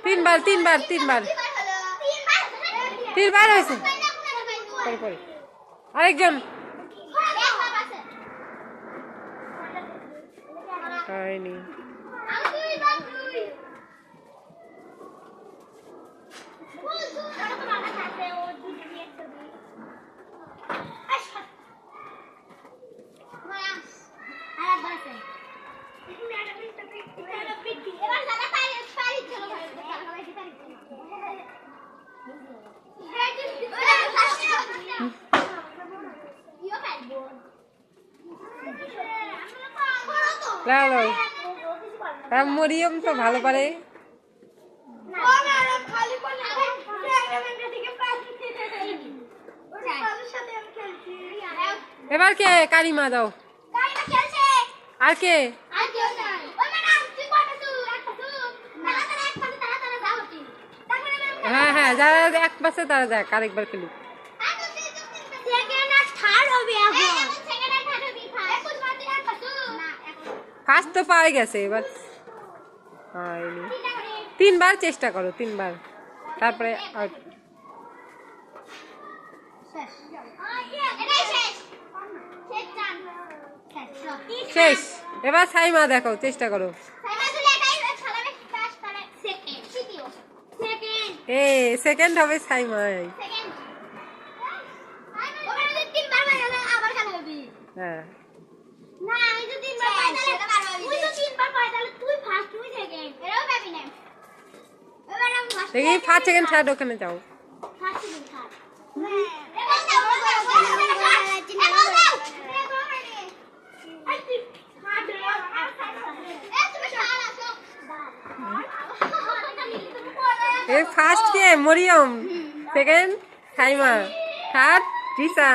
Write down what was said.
তিনবার তিনবার তিনবার তিনবার হয়েছে। আরেকজন হয়নি। মরিয়ম তো ভালো পারে। এবার কে? কারিমা দাও। আর কে? হ্যাঁ হ্যাঁ, যারা এক পাশে তারা যাক, আরেকবার খেলি। ফার্স্ট তো পাওয়া গেছে, এবার হয়নি। তিনবার চেষ্টা করো, তিনবার, তারপরে শেষ। এবার সাইমা দেখো, চেষ্টা করো। সেকেন্ড হবে সাইমাই। হ্যাঁ, দেখি ফার্স্ট সেকেন্ড থার্ড ওখানে যাও। ফার্স্ট কে? Mariam, second Saima, third Risa.